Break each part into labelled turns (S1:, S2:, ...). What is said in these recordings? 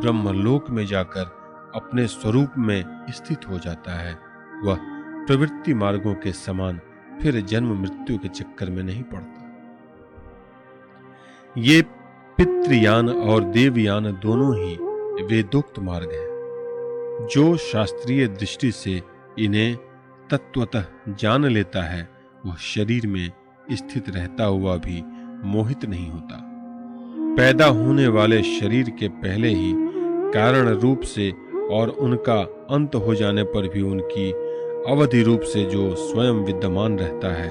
S1: ब्रह्मलोक में जाकर अपने स्वरूप में स्थित हो जाता है, वह प्रवृत्ति मार्गों के समान फिर जन्म मृत्यु के चक्कर में नहीं पड़ता। ये पितृयान और देवयान दोनों ही वेदोक्त मार्ग हैं। जो शास्त्रीय दृष्टि से इन्हें तत्वतः जान लेता है, वह शरीर में स्थित रहता हुआ भी मोहित नहीं होता। पैदा होने वाले शरीर के पहले ही कारण रूप से और उनका अंत हो जाने पर भी उनकी अवधि रूप से जो स्वयं विद्यमान रहता है,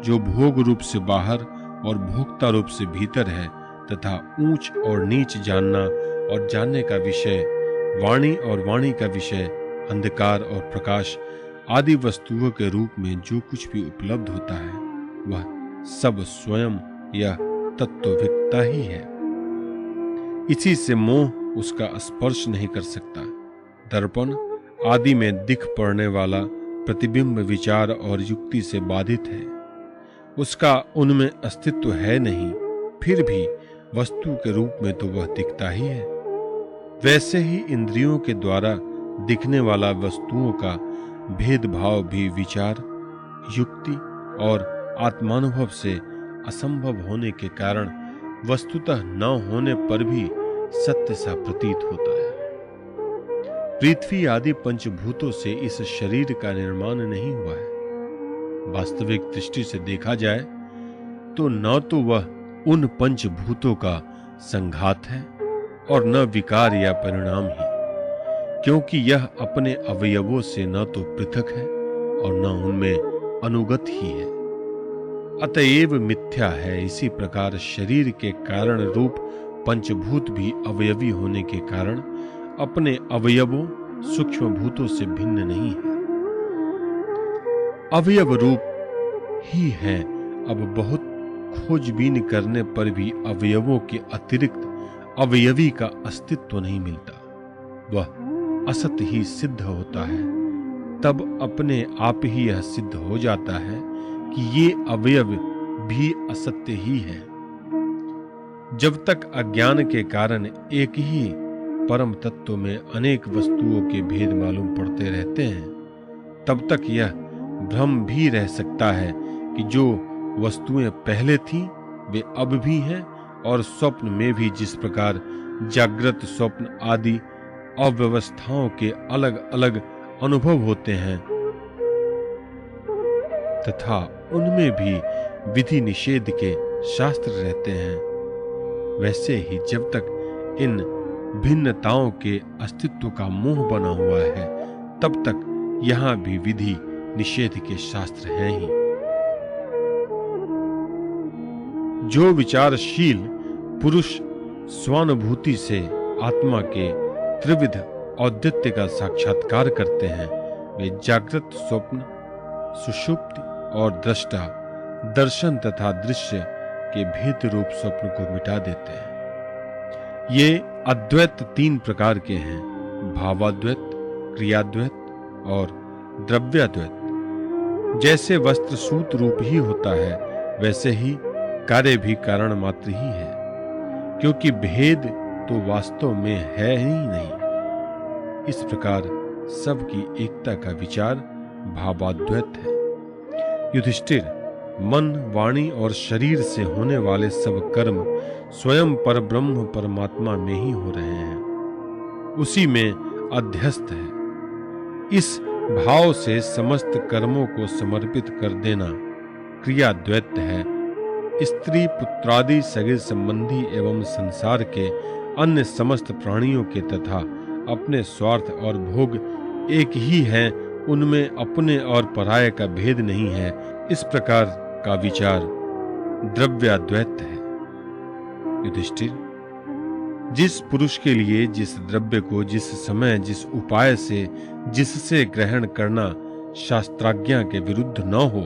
S1: जो भोग रूप से बाहर और भोक्ता रूप से भीतर है, तथा ऊंच और नीच जानना और जानने का विषय, वाणी और वाणी का विषय, अंधकार और प्रकाश आदि वस्तुओं के रूप में जो कुछ भी उपलब्ध होता है, वह सब स्वयं यह तत्वविकता ही है। इसी से मोह उसका स्पर्श नहीं कर सकता। दर्पण आदि में दिख पड़ने वाला प्रतिबिंब विचार और युक्ति से बाधित है, उसका उनमें अस्तित्व है नहीं, फिर भी वस्तु के रूप में तो वह दिखता ही है। वैसे ही इंद्रियों के द्वारा दिखने वाला वस्तुओं का भेदभाव भी विचार, युक्ति और आत्मानुभव से असंभव होने के कारण वस्तुतः न होने पर भी सत्य सा प्रतीत होता है। पृथ्वी आदि पंचभूतों से इस शरीर का निर्माण नहीं हुआ है। वास्तविक दृष्टि से देखा जाए तो न तो वह उन पंचभूतों का संघात है और न विकार या परिणाम ही, क्योंकि यह अपने अवयवों से न तो पृथक है और न उनमें अनुगत ही है, अतएव मिथ्या है। इसी प्रकार शरीर के कारण रूप पंचभूत भी अवयवी होने के कारण अपने अवयवों सूक्ष्म भूतों से भिन्न नहीं है, अवयव रूप ही है। अब बहुत खोजबीन करने पर भी अवयवों के अतिरिक्त अवयवी का अस्तित्व नहीं मिलता, वह असत ही सिद्ध होता है। तब अपने आप ही यह सिद्ध हो जाता है कि ये अवयव भी असत्य ही है। जब तक अज्ञान के कारण एक ही परम तत्व में अनेक वस्तुओं के भेद मालूम पड़ते रहते हैं, तब तक यह भ्रम भी रह सकता है कि जो वस्तुएं पहले थीं वे अब भी हैं, और स्वप्न में भी जिस प्रकार जागृत स्वप्न आदि अव्यवस्थाओं के अलग अलग अनुभव होते हैं तथा उनमें भी विधि निषेध के शास्त्र रहते हैं, वैसे ही जब तक इन भिन्नताओं के अस्तित्व का मोह बना हुआ है, तब तक यहां भी विधि निषेध के शास्त्र हैं ही। जो विचारशील पुरुष स्वानुभूति से आत्मा के त्रिविध औदित्य का साक्षात्कार करते हैं, वे जागृत, स्वप्न, सुषुप्ति और दृष्टा, दर्शन तथा दृश्य के भेद रूप स्वप्न को मिटा देते हैं। ये अद्वैत तीन प्रकार के हैं, भावाद्वैत, क्रियाद्वैत और द्रव्याद्वैत। जैसे वस्त्र सूत रूप ही होता है, वैसे ही कार्य भी कारण मात्र ही है, क्योंकि भेद तो वास्तव में है ही नहीं। इस प्रकार सबकी एकता का विचार भावाद्वैत है। युधिष्ठिर, मन, वाणी और शरीर से होने वाले सब कर्म स्वयं परब्रह्म परमात्मा में ही हो रहे हैं, उसी में अध्यस्त है। इस भाव से समस्त कर्मों को समर्पित कर देना क्रियाद्वैत है। स्त्री पुत्रादि सगे संबंधी एवं संसार के अन्य समस्त प्राणियों के तथा अपने स्वार्थ और भोग एक ही हैं, उनमें अपने और पराये का भेद नहीं है। इस प्रकार का विचार द्रव्याद्वैत है। युधिष्ठिर, जिस पुरुष के लिए जिस द्रव्य को जिस समय जिस उपाय से जिससे ग्रहण करना शास्त्राज्ञा के विरुद्ध न हो,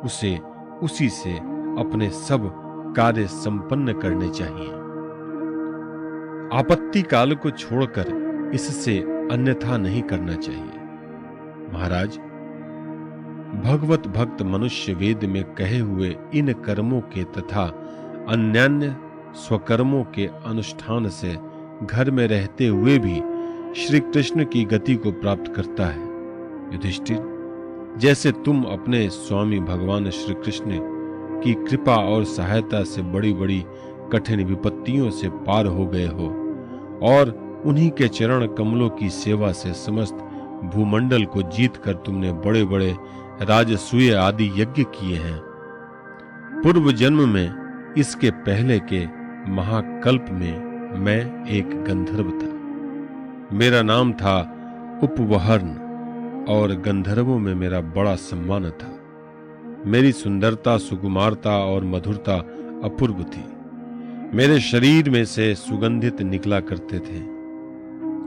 S1: उसे उसी से अपने सब कार्य संपन्न करने चाहिए। आपत्ति काल को छोड़कर इससे अन्यथा नहीं करना चाहिए। महाराज, भगवत भक्त मनुष्य वेद में कहे हुए इन कर्मों के तथा अन्यान्य स्वकर्मों के अनुष्ठान से घर में रहते हुए भी श्री कृष्ण की गति को प्राप्त करता है। युधिष्ठिर, जैसे तुम अपने स्वामी भगवान श्री कृष्ण की कृपा और सहायता से बड़ी बड़ी कठिन विपत्तियों से पार हो गए हो और उन्हीं के चरण कमलों की सेवा से समस्त भूमंडल को जीतकर तुमने बड़े बड़े राजसूय आदि यज्ञ किए हैं। पूर्व जन्म में, इसके पहले के महाकल्प में मैं एक गंधर्व था। मेरा नाम था उपवहर्न और गंधर्वों में मेरा बड़ा सम्मान था। मेरी सुंदरता, सुकुमारता और मधुरता अपूर्व थी। मेरे शरीर में से सुगंधित निकला करते थे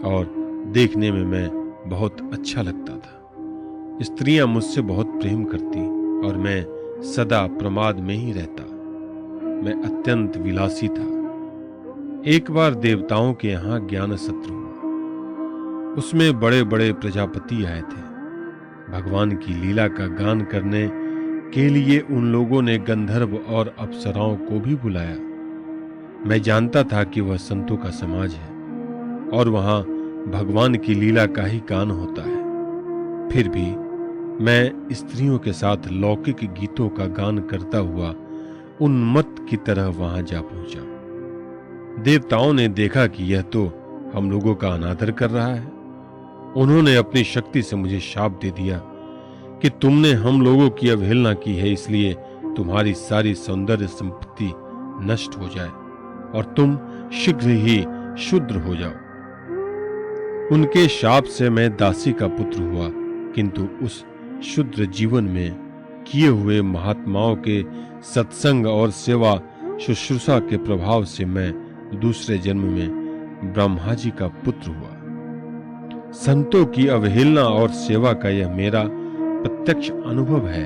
S1: और देखने में मैं बहुत अच्छा लगता था। स्त्रियां मुझसे बहुत प्रेम करती और मैं सदा प्रमाद में ही रहता। मैं अत्यंत विलासी था। एक बार देवताओं के यहाँ ज्ञान सत्र हुआ। उसमें बड़े बड़े प्रजापति आए थे। भगवान की लीला का गान करने के लिए उन लोगों ने गंधर्व और अप्सराओं को भी बुलाया। मैं जानता था कि वह संतों का समाज है और वहां भगवान की लीला का ही गान होता है। फिर भी मैं स्त्रियों के साथ लौकिक गीतों का गान करता हुआ उन्मत्त की तरह वहां जा पहुंचा। देवताओं ने देखा कि यह तो हम लोगों का अनादर कर रहा है। उन्होंने अपनी शक्ति से मुझे शाप दे दिया कि तुमने हम लोगों की अवहेलना की है, इसलिए तुम्हारी सारी सौंदर्य संपत्ति नष्ट हो जाए और तुम शीघ्र ही शूद्र हो जाओ। उनके शाप से मैं दासी का पुत्र हुआ, किंतु उस शूद्र जीवन में किए हुए महात्माओं के सत्संग और सेवा शुश्रूषा के प्रभाव से मैं दूसरे जन्म में ब्रह्मा जी का पुत्र हुआ। संतों की अवहेलना और सेवा का यह मेरा प्रत्यक्ष अनुभव है।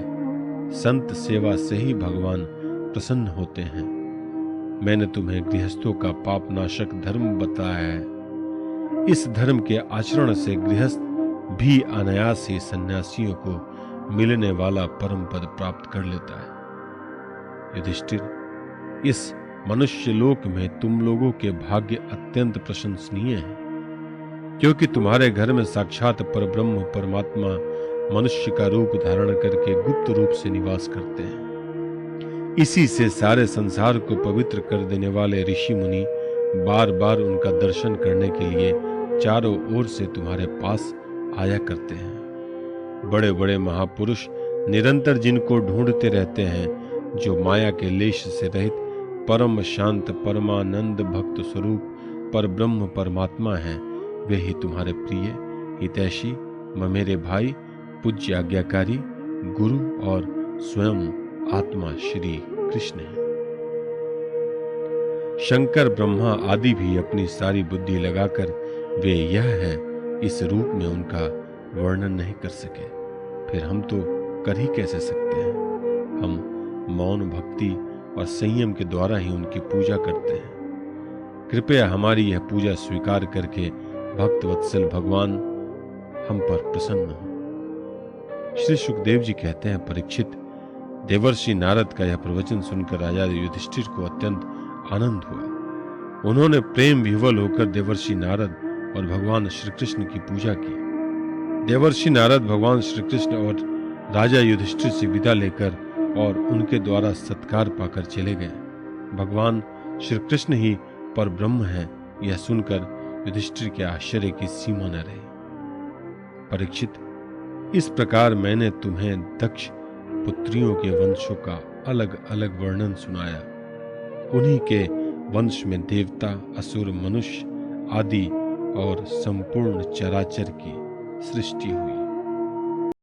S1: संत सेवा से ही भगवान प्रसन्न होते हैं। मैंने तुम्हें गृहस्थों का पापनाशक धर्म बताया है। इस धर्म के आचरण से गृहस्थ भी अनायास ही सन्यासियों को मिलने वाला परम पद प्राप्त कर लेता है। युधिष्ठिर, इस मनुष्य लोक में तुम लोगों के भाग्य अत्यंत प्रशंसनीय हैं, क्योंकि तुम्हारे घर में साक्षात परब्रह्म परमात्मा मनुष्य का रूप धारण करके गुप्त रूप से निवास करते हैं। इसी से सारे संसार को पवित्र कर देने वाले ऋषि मुनि बार बार उनका दर्शन करने के लिए चारों ओर से तुम्हारे पास आया करते हैं। बड़े बड़े महापुरुष निरंतर जिनको ढूंढते रहते हैं, जो माया के लेश से रहित परम शांत परमानंद भक्त स्वरूप पर ब्रह्म परमात्मा हैं, वे ही तुम्हारे प्रिय हितैषी ममेरे भाई पूज्य आज्ञाकारी गुरु और स्वयं आत्मा श्री कृष्ण हैं। शंकर ब्रह्मा आदि भी अपनी सारी बुद्धि लगाकर वे यह है इस रूप में उनका वर्णन नहीं कर सके। फिर हम तो कर ही कैसे सकते हैं। हम मौन भक्ति और संयम के द्वारा ही उनकी पूजा करते हैं। कृपया हमारी यह पूजा स्वीकार करके भक्त वत्सल भगवान हम पर प्रसन्न हो। श्री सुखदेव जी कहते हैं, परीक्षित, देवर्षि नारद का यह प्रवचन सुनकर राजा युधिष्ठिर को अत्यंत आनंद हुआ। उन्होंने प्रेम विह्वल होकर देवर्षि नारद और भगवान श्री कृष्ण की पूजा की। देवर्षि नारद भगवान श्री कृष्ण और राजा युधिष्ठिर से विदा लेकर और उनके द्वारा सत्कार पाकर चले गए। भगवान श्री कृष्ण ही पर ब्रह्म है, यह सुनकर युधिष्ठिर के आश्चर्य की सीमा न रही। परीक्षित, इस प्रकार मैंने तुम्हें दक्ष पुत्रियों के वंशों का अलग अलग वर्णन सुनाया। उन्हीं के वंश में देवता, असुर, मनुष्य आदि और संपूर्ण चराचर की सृष्टि हुई।